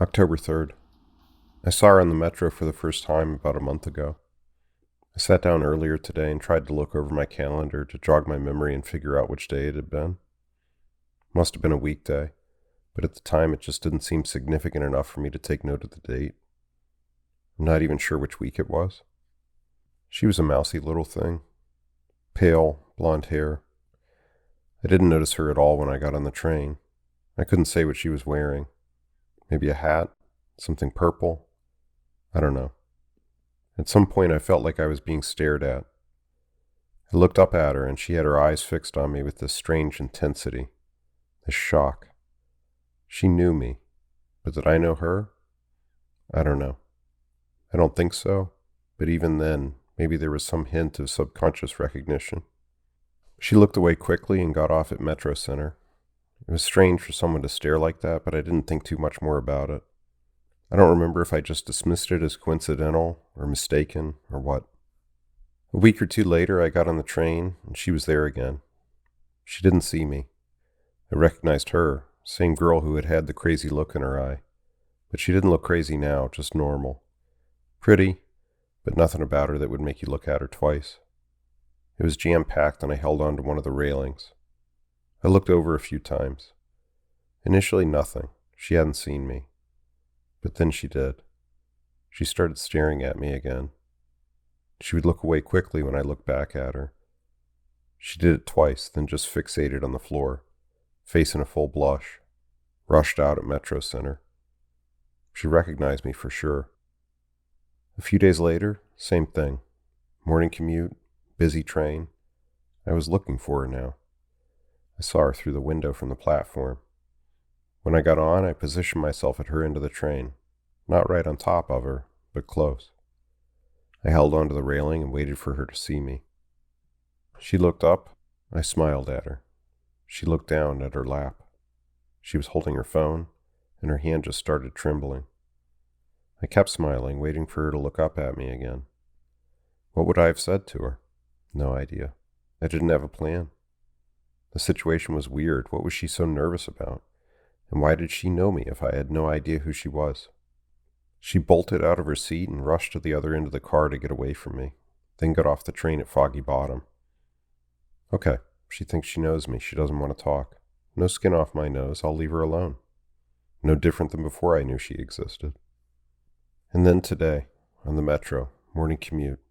October 3rd. I saw her on the metro for the first time about a month ago. I sat down earlier today and tried to look over my calendar to jog my memory and figure out which day it had been. Must have been a weekday, but at the time it just didn't seem significant enough for me to take note of the date. I'm not even sure which week it was. She was a mousy little thing. Pale, blonde hair. I didn't notice her at all when I got on the train. I couldn't say what she was wearing. Maybe a hat? Something purple? I don't know. At some point I felt like I was being stared at. I looked up at her and she had her eyes fixed on me with this strange intensity, this shock. She knew me, but did I know her? I don't know. I don't think so, but even then, maybe there was some hint of subconscious recognition. She looked away quickly and got off at Metro Center. It was strange for someone to stare like that, but I didn't think too much more about it. I don't remember if I just dismissed it as coincidental or mistaken or what. A week or two later, I got on the train and she was there again. She didn't see me. I recognized her, same girl who had had the crazy look in her eye. But she didn't look crazy now, just normal. Pretty, but nothing about her that would make you look at her twice. It was jam-packed and I held on to one of the railings. I looked over a few times. Initially nothing. She hadn't seen me. But then she did. She started staring at me again. She would look away quickly when I looked back at her. She did it twice, then just fixated on the floor, face in a full blush, rushed out at Metro Center. She recognized me for sure. A few days later, same thing. Morning commute, busy train. I was looking for her now. I saw her through the window from the platform. When I got on, I positioned myself at her end of the train, not right on top of her, but close. I held onto the railing and waited for her to see me. She looked up. I smiled at her. She looked down at her lap. She was holding her phone, and her hand just started trembling. I kept smiling, waiting for her to look up at me again. What would I have said to her? No idea. I didn't have a plan. The situation was weird. What was she so nervous about? And why did she know me if I had no idea who she was? She bolted out of her seat and rushed to the other end of the car to get away from me, then got off the train at Foggy Bottom. Okay, she thinks she knows me. She doesn't want to talk. No skin off my nose. I'll leave her alone. No different than before I knew she existed. And then today, on the metro, morning commute.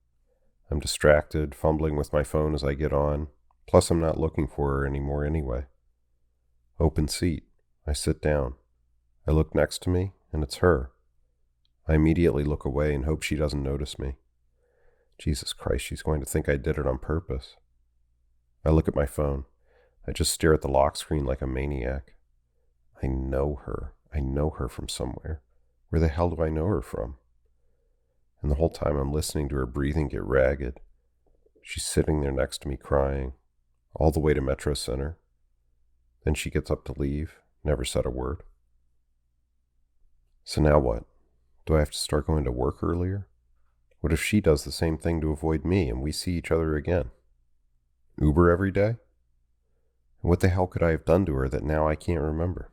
I'm distracted, fumbling with my phone as I get on. Plus I'm not looking for her anymore anyway. Open seat. I sit down. I look next to me, and it's her. I immediately look away and hope she doesn't notice me. Jesus Christ, she's going to think I did it on purpose. I look at my phone. I just stare at the lock screen like a maniac. I know her. I know her from somewhere. Where the hell do I know her from? And the whole time I'm listening to her breathing get ragged. She's sitting there next to me crying, all the way to Metro Center. Then she gets up to leave, never said a word. So now what? Do I have to start going to work earlier? What if she does the same thing to avoid me and we see each other again? Uber every day? And what the hell could I have done to her that now I can't remember?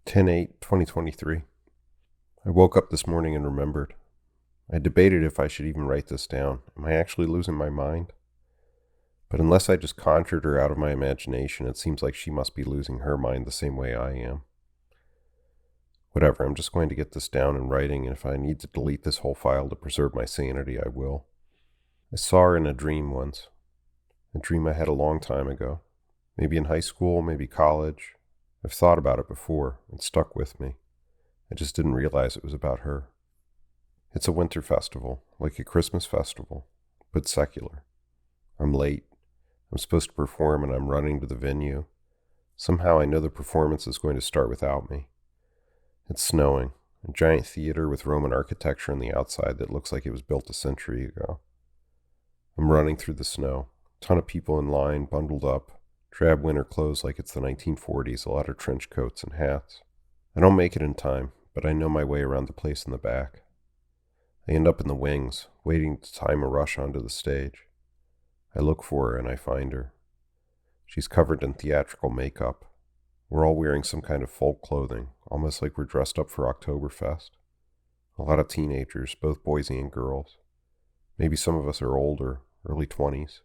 10/8/2023. I woke up this morning and remembered. I debated if I should even write this down. Am I actually losing my mind? But unless I just conjured her out of my imagination, it seems like she must be losing her mind the same way I am. Whatever, I'm just going to get this down in writing, and if I need to delete this whole file to preserve my sanity, I will. I saw her in a dream once. A dream I had a long time ago. Maybe in high school, maybe college. I've thought about it before. It stuck with me. I just didn't realize it was about her. It's a winter festival, like a Christmas festival, but secular. I'm late. I'm supposed to perform and I'm running to the venue. Somehow I know the performance is going to start without me. It's snowing, a giant theater with Roman architecture on the outside that looks like it was built a century ago. I'm running through the snow, a ton of people in line, bundled up, drab winter clothes like it's the 1940s, a lot of trench coats and hats. I don't make it in time, but I know my way around the place in the back. I end up in the wings, waiting to time a rush onto the stage. I look for her and I find her. She's covered in theatrical makeup, We're all wearing some kind of folk clothing, almost like we're dressed up for Oktoberfest. A lot of teenagers, both boys and girls. Maybe some of us are older, early 20s.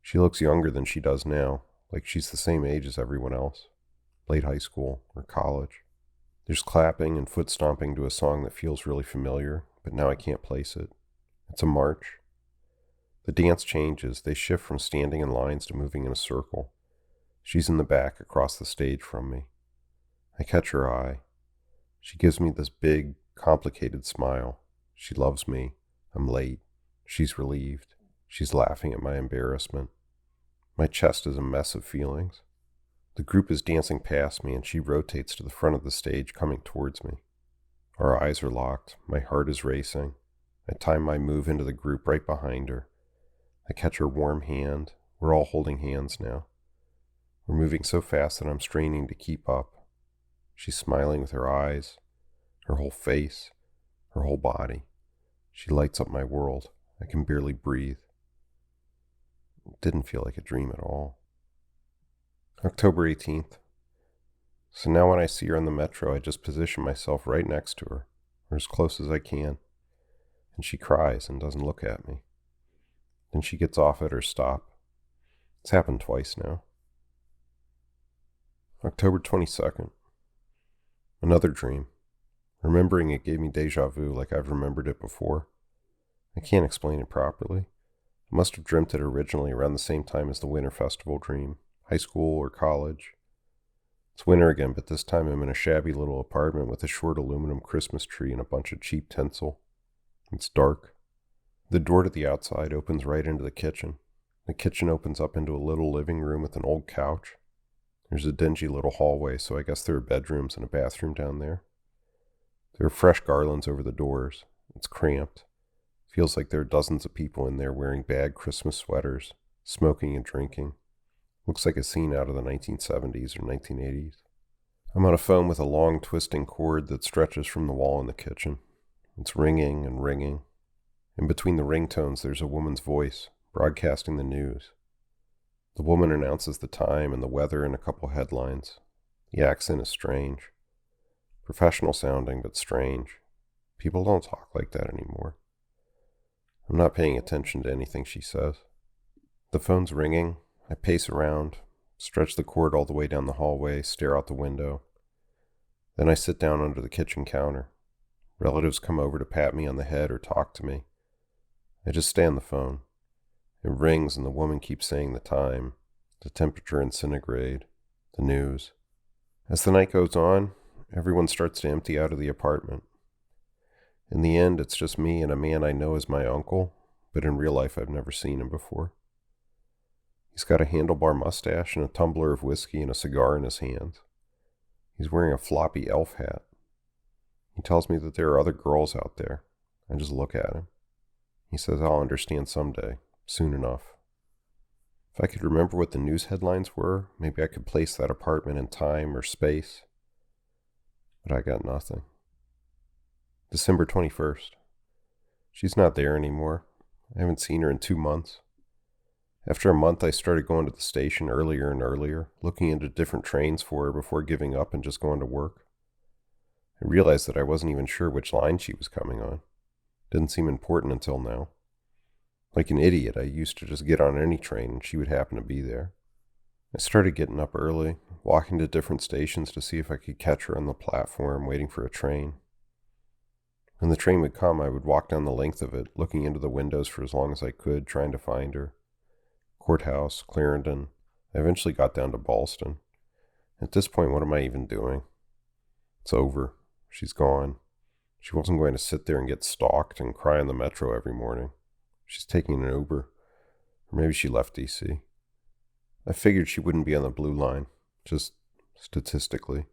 She looks younger than she does now, like she's the same age as everyone else, late high school or college. There's clapping and foot stomping to a song that feels really familiar, but now I can't place it. It's a march. The dance changes. They shift from standing in lines to moving in a circle. She's in the back across the stage from me. I catch her eye. She gives me this big, complicated smile. She loves me. I'm late. She's relieved. She's laughing at my embarrassment. My chest is a mess of feelings. The group is dancing past me, and she rotates to the front of the stage, coming towards me. Our eyes are locked. My heart is racing. I time my move into the group right behind her. I catch her warm hand. We're all holding hands now. We're moving so fast that I'm straining to keep up. She's smiling with her eyes, her whole face, her whole body. She lights up my world. I can barely breathe. It didn't feel like a dream at all. October 18th. So now when I see her on the metro, I just position myself right next to her, or as close as I can, and she cries and doesn't look at me. Then she gets off at her stop. It's happened twice now. October 22nd. Another dream. Remembering it gave me deja vu like I've remembered it before. I can't explain it properly. I must have dreamt it originally around the same time as the Winter Festival dream, high school or college. It's winter again, but this time I'm in a shabby little apartment with a short aluminum Christmas tree and a bunch of cheap tinsel. It's dark. The door to the outside opens right into the kitchen. The kitchen opens up into a little living room with an old couch. There's a dingy little hallway, so I guess there are bedrooms and a bathroom down there. There are fresh garlands over the doors. It's cramped. Feels like there are dozens of people in there wearing bad Christmas sweaters, smoking and drinking. Looks like a scene out of the 1970s or 1980s. I'm on a phone with a long twisting cord that stretches from the wall in the kitchen. It's ringing and ringing. In between the ringtones, there's a woman's voice, broadcasting the news. The woman announces the time and the weather and a couple headlines. The accent is strange. Professional sounding, but strange. People don't talk like that anymore. I'm not paying attention to anything she says. The phone's ringing. I pace around, stretch the cord all the way down the hallway, stare out the window. Then I sit down under the kitchen counter. Relatives come over to pat me on the head or talk to me. I just stay on the phone. It rings and the woman keeps saying the time, the temperature in centigrade, the news. As the night goes on, everyone starts to empty out of the apartment. In the end, it's just me and a man I know as my uncle, but in real life I've never seen him before. He's got a handlebar mustache and a tumbler of whiskey and a cigar in his hands. He's wearing a floppy elf hat. He tells me that there are other girls out there. I just look at him. He says I'll understand someday, soon enough. If I could remember what the news headlines were, maybe I could place that apartment in time or space. But I got nothing. December 21st. She's not there anymore. I haven't seen her in 2 months. After a month, I started going to the station earlier and earlier, looking into different trains for her before giving up and just going to work. I realized that I wasn't even sure which line she was coming on. Didn't seem important until now. Like an idiot, I used to just get on any train and she would happen to be there. I started getting up early, walking to different stations to see if I could catch her on the platform waiting for a train. When the train would come, I would walk down the length of it, looking into the windows for as long as I could, trying to find her. Courthouse, Clarendon. I eventually got down to Ballston. At this point, what am I even doing? It's over. She's gone. She wasn't going to sit there and get stalked and cry on the metro every morning. She's taking an Uber. Or maybe she left DC. I figured she wouldn't be on the blue line, just statistically.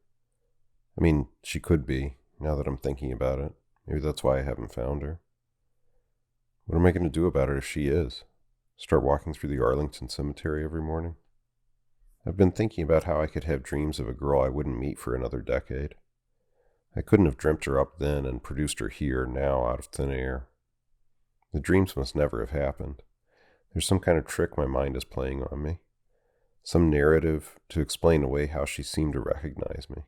I mean, she could be, now that I'm thinking about it. Maybe that's why I haven't found her. What am I going to do about it if she is? Start walking through the Arlington Cemetery every morning? I've been thinking about how I could have dreams of a girl I wouldn't meet for another decade. I couldn't have dreamt her up then and produced her here, now, out of thin air. The dreams must never have happened. There's some kind of trick my mind is playing on me. some narrative to explain away how she seemed to recognize me.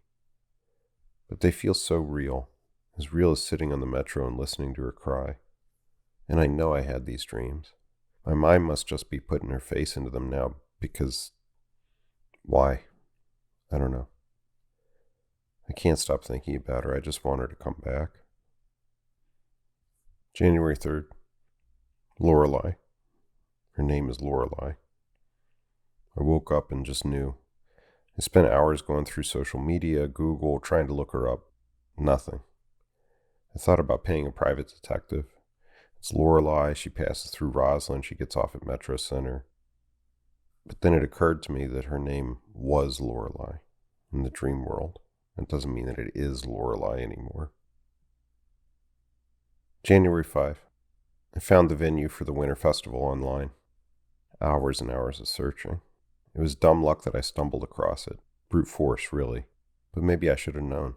But they feel so real as sitting on the metro and listening to her cry. And I know I had these dreams. My mind must just be putting her face into them now because... why? I don't know. I can't stop thinking about her. I just want her to come back. January 3rd. Lorelei. Her name is Lorelei. I woke up and just knew. I spent hours going through social media, Google, trying to look her up. Nothing. I thought about paying a private detective. It's Lorelei. She passes through Roslyn. She gets off at Metro Center. But then it occurred to me that her name was Lorelei in the dream world. That doesn't mean that it is Lorelei anymore. January 5. I found the venue for the Winter Festival online. Hours and hours of searching. It was dumb luck that I stumbled across it. Brute force, really. But maybe I should have known.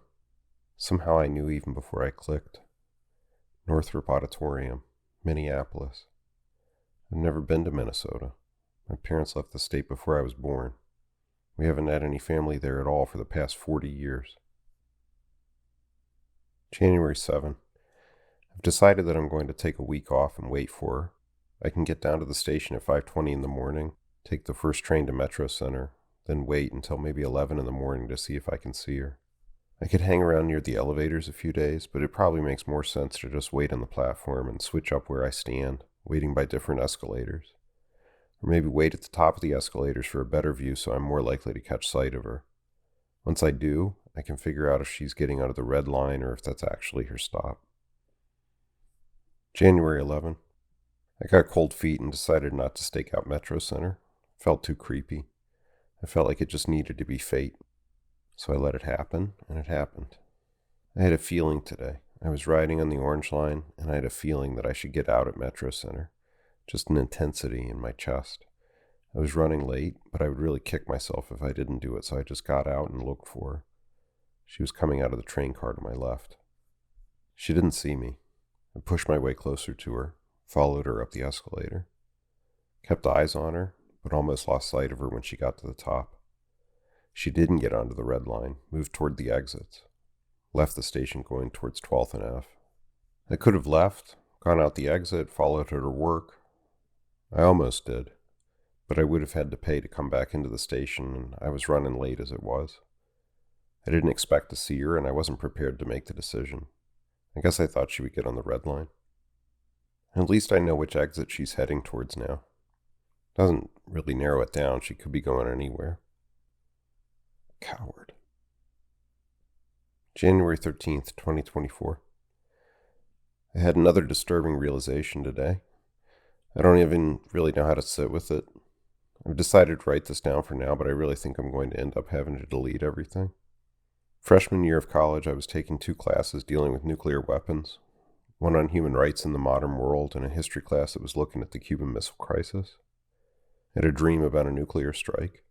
Somehow I knew even before I clicked. Northrop Auditorium, Minneapolis. I've never been to Minnesota. My parents left the state before I was born. We haven't had any family there at all for the past 40 years. January 7. I've decided that I'm going to take a week off and wait for her. I can get down to the station at 5:20 in the morning, take the first train to Metro Center, then wait until maybe 11 in the morning to see if I can see her. I could hang around near the elevators a few days, but it probably makes more sense to just wait on the platform and switch up where I stand, waiting by different escalators. Or maybe wait at the top of the escalators for a better view so I'm more likely to catch sight of her. Once I do, I can figure out if she's getting out of the red line or if that's actually her stop. January 11. I got cold feet and decided not to stake out Metro Center. It felt too creepy. I felt like it just needed to be fate. So I let it happen, and it happened. I had a feeling today. I was riding on the Orange Line, and I had a feeling that I should get out at Metro Center. Just an intensity in my chest. I was running late, but I would really kick myself if I didn't do it, so I just got out and looked for her. She was coming out of the train car to my left. She didn't see me. I pushed my way closer to her, followed her up the escalator. Kept eyes on her, but almost lost sight of her when she got to the top. She didn't get onto the red line, moved toward the exits. Left the station going towards 12th and F. I could have left, gone out the exit, followed her to work. I almost did, but I would have had to pay to come back into the station, and I was running late as it was. I didn't expect to see her, and I wasn't prepared to make the decision. I guess I thought she would get on the red line. At least I know which exit she's heading towards now. Doesn't really narrow it down. She could be going anywhere. Coward. January 13th, 2024. I had another disturbing realization today. I don't even really know how to sit with it. I've decided to write this down for now, but I really think I'm going to end up having to delete everything. Freshman year of college, I was taking 2 classes dealing with nuclear weapons. One on human rights in the modern world and a history class that was looking at the Cuban Missile Crisis. I had a dream about a nuclear strike.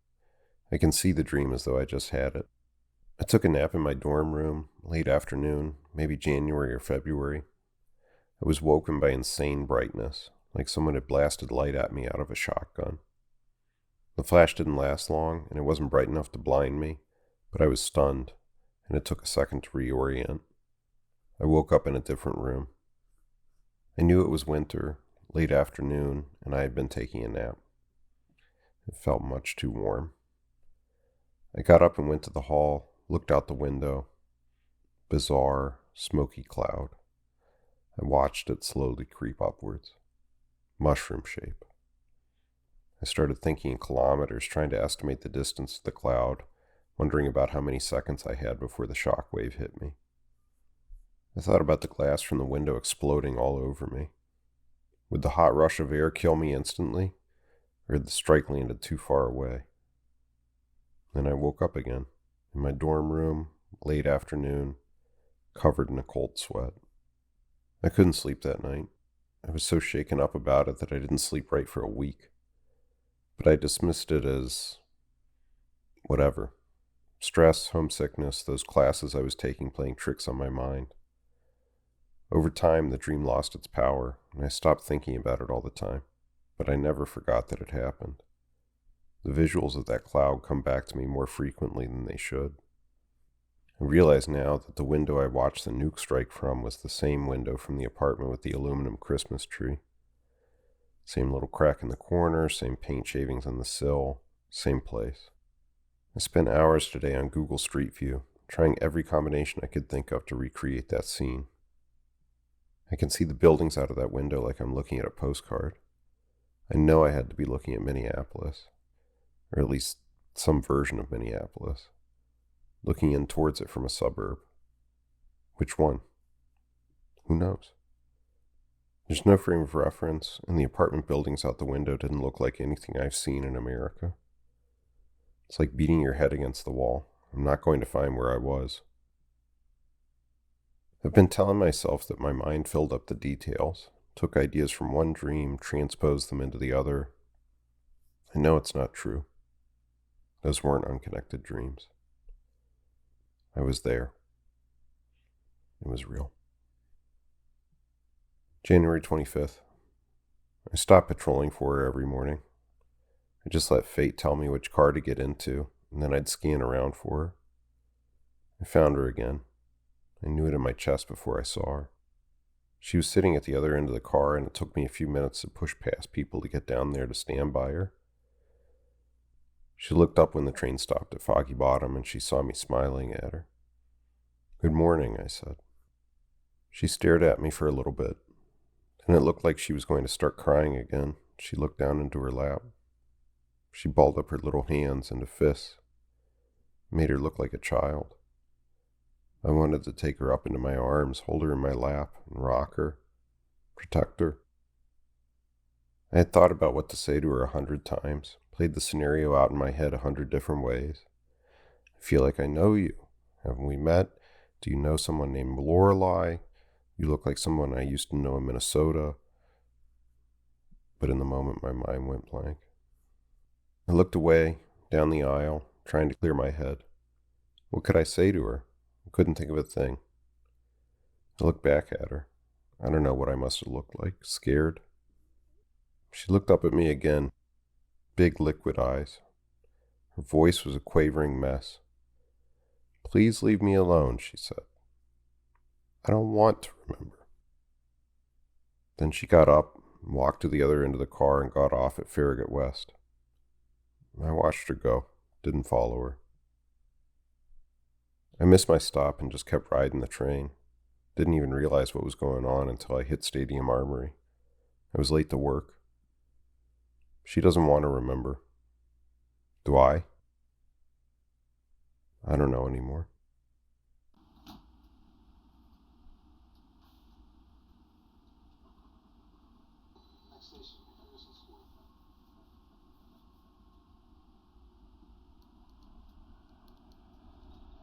I can see the dream as though I just had it. I took a nap in my dorm room, late afternoon, maybe January or February. I was woken by insane brightness, like someone had blasted light at me out of a shotgun. The flash didn't last long, and it wasn't bright enough to blind me, but I was stunned, and it took a second to reorient. I woke up in a different room. I knew it was winter, late afternoon, and I had been taking a nap. It felt much too warm. I got up and went to the hall, looked out the window. Bizarre, smoky cloud. I watched it slowly creep upwards. Mushroom shape. I started thinking in kilometers, trying to estimate the distance to the cloud, wondering about how many seconds I had before the shock wave hit me. I thought about the glass from the window exploding all over me. Would the hot rush of air kill me instantly, or had the strike landed too far away? Then I woke up again, in my dorm room, late afternoon, covered in a cold sweat. I couldn't sleep that night. I was so shaken up about it that I didn't sleep right for a week. But I dismissed it as whatever. Stress, homesickness, those classes I was taking playing tricks on my mind. Over time, the dream lost its power, and I stopped thinking about it all the time. But I never forgot that it happened. The visuals of that cloud come back to me more frequently than they should. I realize now that the window I watched the nuke strike from was the same window from the apartment with the aluminum Christmas tree. Same little crack in the corner, same paint shavings on the sill, same place. I spent hours today on Google Street View, trying every combination I could think of to recreate that scene. I can see the buildings out of that window like I'm looking at a postcard. I know I had to be looking at Minneapolis, or at least some version of Minneapolis, looking in towards it from a suburb. Which one? Who knows? There's no frame of reference, and the apartment buildings out the window didn't look like anything I've seen in America. It's like beating your head against the wall. I'm not going to find where I was. I've been telling myself that my mind filled up the details, took ideas from one dream, transposed them into the other. I know it's not true. Those weren't unconnected dreams. I was there. It was real. January 25th. I stopped patrolling for her every morning. I just let fate tell me which car to get into, and then I'd scan around for her. I found her again. I knew it in my chest before I saw her. She was sitting at the other end of the car, and it took me a few minutes to push past people to get down there to stand by her. She looked up when the train stopped at Foggy Bottom, and she saw me smiling at her. "Good morning," I said. She stared at me for a little bit, and it looked like she was going to start crying again. She looked down into her lap. She balled up her little hands into fists, made her look like a child. I wanted to take her up into my arms, hold her in my lap, and rock her, protect her. I had thought about what to say to her 100 times, played the scenario out in my head 100 different ways. I feel like I know you. Haven't we met? Do you know someone named Lorelei? You look like someone I used to know in Minnesota. But in the moment, my mind went blank. I looked away, down the aisle, trying to clear my head. What could I say to her? I couldn't think of a thing. I looked back at her. I don't know what I must have looked like. Scared? She looked up at me again, big liquid eyes. Her voice was a quavering mess. "Please leave me alone," she said. "I don't want to remember." Then she got up, walked to the other end of the car, and got off at Farragut West. I watched her go, didn't follow her. I missed my stop and just kept riding the train. Didn't even realize what was going on until I hit Stadium Armory. I was late to work. She doesn't want to remember. Do I? I don't know anymore. Next station.